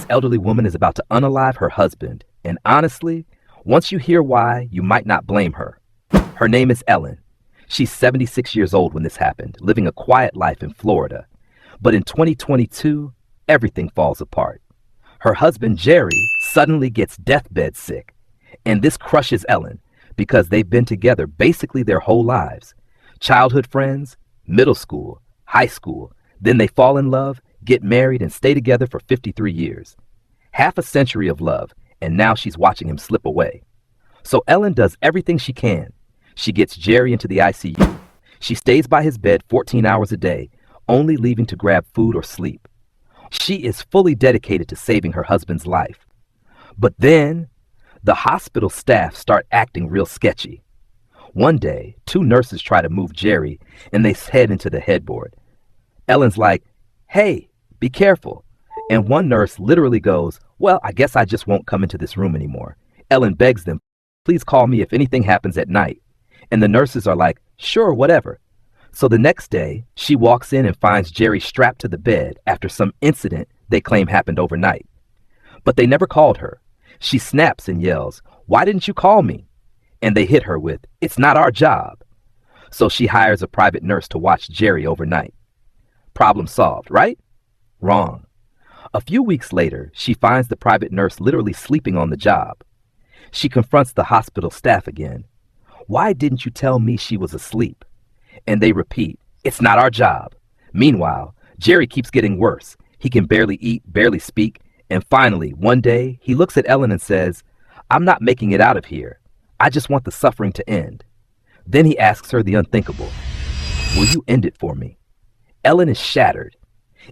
This elderly woman is about to unalive her husband, and honestly, once you hear why, you might not blame her. Her name is Ellen. She's 76 years old when this happened, living a quiet life in Florida. But in 2022, everything falls apart. Her husband, Jerry, suddenly gets deathbed sick. And this crushes Ellen because they've been together basically their whole lives. Childhood friends, middle school, high school. Then they fall in love, get married, and stay together for 53 years. Half a century of love, and now she's watching him slip away. So Ellen does everything she can. She gets Jerry into the ICU. She stays by his bed 14 hours a day, only leaving to grab food or sleep. She is fully dedicated to saving her husband's life. But then, the hospital staff start acting real sketchy. One day, 2 nurses try to move Jerry, and they head into the headboard. Ellen's like, "Hey, be careful." And one nurse literally goes, "Well, I guess I just won't come into this room anymore." Ellen begs them, "Please call me if anything happens at night." And the nurses are like, "Sure, whatever." So the next day, she walks in and finds Jerry strapped to the bed after some incident they claim happened overnight. But they never called her. She snaps and yells, "Why didn't you call me?" And they hit her with, "It's not our job." So she hires a private nurse to watch Jerry overnight. Problem solved, right? Wrong. A few weeks later, she finds the private nurse literally sleeping on the job. She confronts the hospital staff again. "Why didn't you tell me she was asleep?" And they repeat, "It's not our job." Meanwhile, Jerry keeps getting worse. He can barely eat, barely speak, and finally, one day, he looks at Ellen and says, "I'm not making it out of here. I just want the suffering to end." Then he asks her the unthinkable, "Will you end it for me?" Ellen is shattered.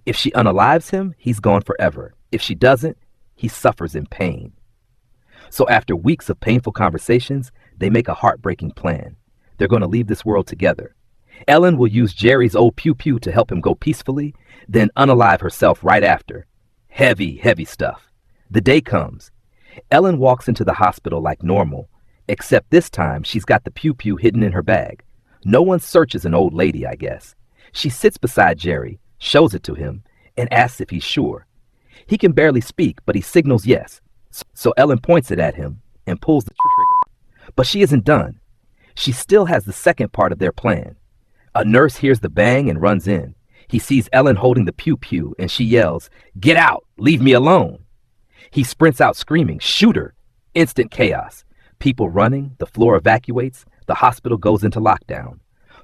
If she unalives him, he's gone forever. If she doesn't, he suffers in pain. So after weeks of painful conversations, they make a heartbreaking plan. They're going to leave this world together. Ellen will use Jerry's old pew-pew to help him go peacefully, then unalive herself right after. Heavy, heavy stuff. The day comes. Ellen walks into the hospital like normal, except this time she's got the pew-pew hidden in her bag. No one searches an old lady, I guess. She sits beside Jerry, shows it to him, and asks if he's sure. He can barely speak, but he signals yes. So Ellen points it at him and pulls the trigger. But she isn't done. She still has the second part of their plan. A nurse hears the bang and runs in. He sees Ellen holding the pew-pew, and she yells, "Get out! Leave me alone!" He sprints out screaming, "Shoot her!" Instant chaos. People running, the floor evacuates, the hospital goes into lockdown.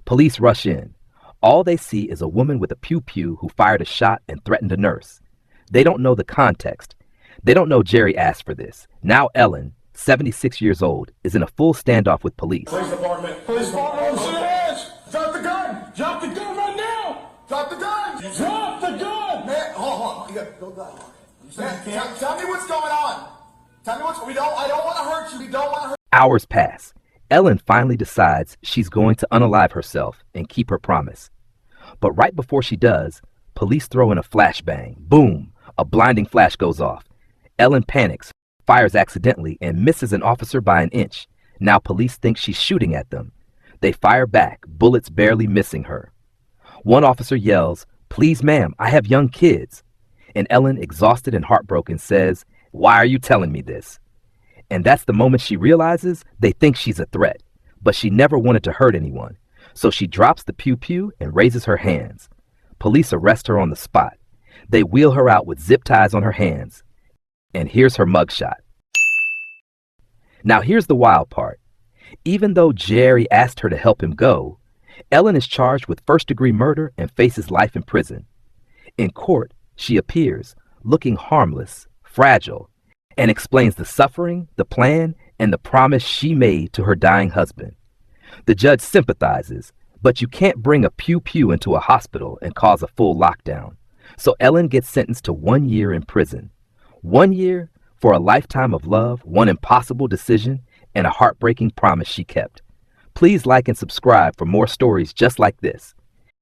Police rush in. All they see is a woman with a pew-pew who fired a shot and threatened a nurse. They don't know the context. They don't know Jerry asked for this. Now Ellen, 76 years old, is in a full standoff with police. Police department. Police department. Drop the gun. Drop the gun right now. Drop the gun. Drop the gun. Man, hold on. Go back. Man, tell me what's going on. Tell me what's. I don't want to hurt you. We don't want to hurt. Hours pass. Ellen finally decides she's going to unalive herself and keep her promise. But right before she does, police throw in a flashbang. Boom! A blinding flash goes off. Ellen panics, fires accidentally, and misses an officer by an inch. Now police think she's shooting at them. They fire back, bullets barely missing her. One officer yells, "Please, ma'am, I have young kids." And Ellen, exhausted and heartbroken, says, "Why are you telling me this?" And that's the moment she realizes they think she's a threat. But she never wanted to hurt anyone. So she drops the pew-pew and raises her hands. Police arrest her on the spot. They wheel her out with zip ties on her hands. And here's her mugshot. Now here's the wild part. Even though Jerry asked her to help him go, Ellen is charged with first-degree murder and faces life in prison. In court, she appears, looking harmless, fragile, and explains the suffering, the plan, and the promise she made to her dying husband. The judge sympathizes, but you can't bring a pew-pew into a hospital and cause a full lockdown. So Ellen gets sentenced to 1 year in prison. 1 year for a lifetime of love, one impossible decision, and a heartbreaking promise she kept. Please like and subscribe for more stories just like this.